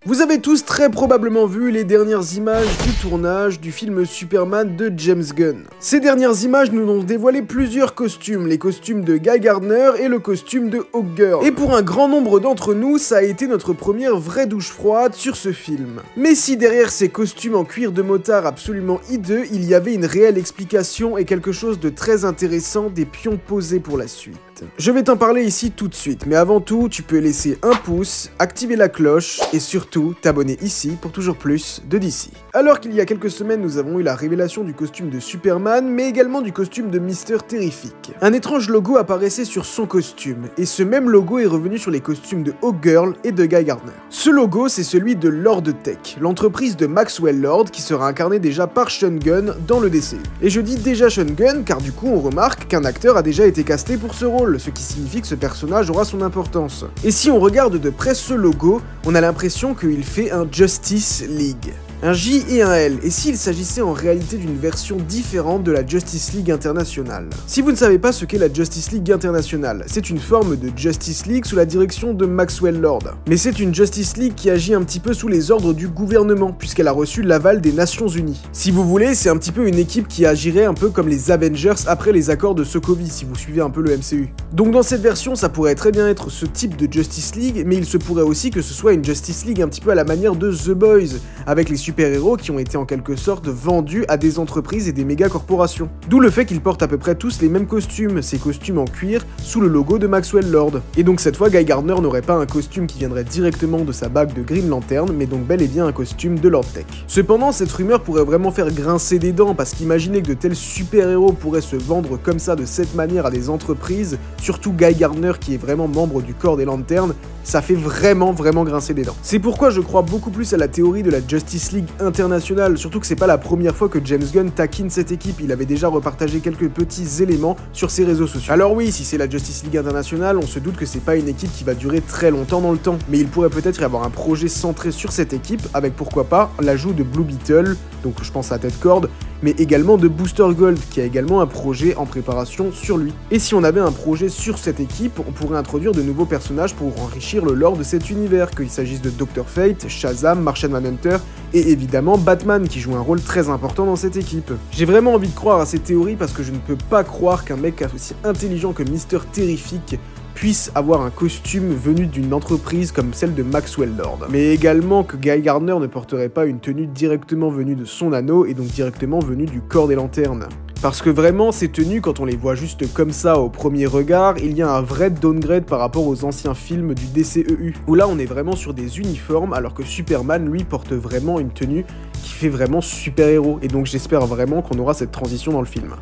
Vous avez tous très probablement vu les dernières images du tournage du film Superman de James Gunn. Ces dernières images nous ont dévoilé plusieurs costumes, les costumes de Guy Gardner et le costume de Hawkgirl. Et pour un grand nombre d'entre nous, ça a été notre première vraie douche froide sur ce film. Mais si derrière ces costumes en cuir de motard absolument hideux, il y avait une réelle explication et quelque chose de très intéressant, des pions posés pour la suite. Je vais t'en parler ici tout de suite, mais avant tout, tu peux laisser un pouce, activer la cloche et surtout t'abonner ici pour toujours plus de DC. Alors qu'il y a quelques semaines, nous avons eu la révélation du costume de Superman, mais également du costume de Mr. Terrific. Un étrange logo apparaissait sur son costume, et ce même logo est revenu sur les costumes de Hawkgirl et de Guy Gardner. Ce logo, c'est celui de Lord Tech, l'entreprise de Maxwell Lord qui sera incarnée déjà par Sean Gunn dans le DCU. Et je dis déjà Sean Gunn car du coup on remarque qu'un acteur a déjà été casté pour ce rôle, ce qui signifie que ce personnage aura son importance. Et si on regarde de près ce logo, on a l'impression qu'il fait un Justice League. Un J et un L, et s'il s'agissait en réalité d'une version différente de la Justice League Internationale. Si vous ne savez pas ce qu'est la Justice League Internationale, c'est une forme de Justice League sous la direction de Maxwell Lord. Mais c'est une Justice League qui agit un petit peu sous les ordres du gouvernement, puisqu'elle a reçu l'aval des Nations Unies. Si vous voulez, c'est un petit peu une équipe qui agirait un peu comme les Avengers après les accords de Sokovie, si vous suivez un peu le MCU. Donc dans cette version, ça pourrait très bien être ce type de Justice League, mais il se pourrait aussi que ce soit une Justice League un petit peu à la manière de The Boys, avec les super-héros qui ont été en quelque sorte vendus à des entreprises et des méga corporations. D'où le fait qu'ils portent à peu près tous les mêmes costumes, ces costumes en cuir sous le logo de Maxwell Lord. Et donc cette fois, Guy Gardner n'aurait pas un costume qui viendrait directement de sa bague de Green Lantern, mais donc bel et bien un costume de Lord Tech. Cependant, cette rumeur pourrait vraiment faire grincer des dents, parce qu'imaginer que de tels super-héros pourraient se vendre comme ça de cette manière à des entreprises, surtout Guy Gardner qui est vraiment membre du corps des Lanternes, ça fait vraiment grincer des dents. C'est pourquoi je crois beaucoup plus à la théorie de la Justice League internationale, surtout que c'est pas la première fois que James Gunn taquine cette équipe, il avait déjà repartagé quelques petits éléments sur ses réseaux sociaux. Alors oui, si c'est la Justice League internationale, on se doute que c'est pas une équipe qui va durer très longtemps dans le temps, mais il pourrait peut-être y avoir un projet centré sur cette équipe, avec pourquoi pas l'ajout de Blue Beetle, donc je pense à Ted Kord, mais également de Booster Gold, qui a également un projet en préparation sur lui. Et si on avait un projet sur cette équipe, on pourrait introduire de nouveaux personnages pour enrichir le lore de cet univers, qu'il s'agisse de Dr. Fate, Shazam, Martian Manhunter, et évidemment Batman, qui joue un rôle très important dans cette équipe. J'ai vraiment envie de croire à ces théories parce que je ne peux pas croire qu'un mec aussi intelligent que Mr. Terrific puisse avoir un costume venu d'une entreprise comme celle de Maxwell Lord. Mais également que Guy Gardner ne porterait pas une tenue directement venue de son anneau et donc directement venue du corps des lanternes. Parce que vraiment, ces tenues, quand on les voit juste comme ça au premier regard, il y a un vrai downgrade par rapport aux anciens films du DCEU, où là on est vraiment sur des uniformes, alors que Superman, lui, porte vraiment une tenue qui fait vraiment super-héros, et donc j'espère vraiment qu'on aura cette transition dans le film.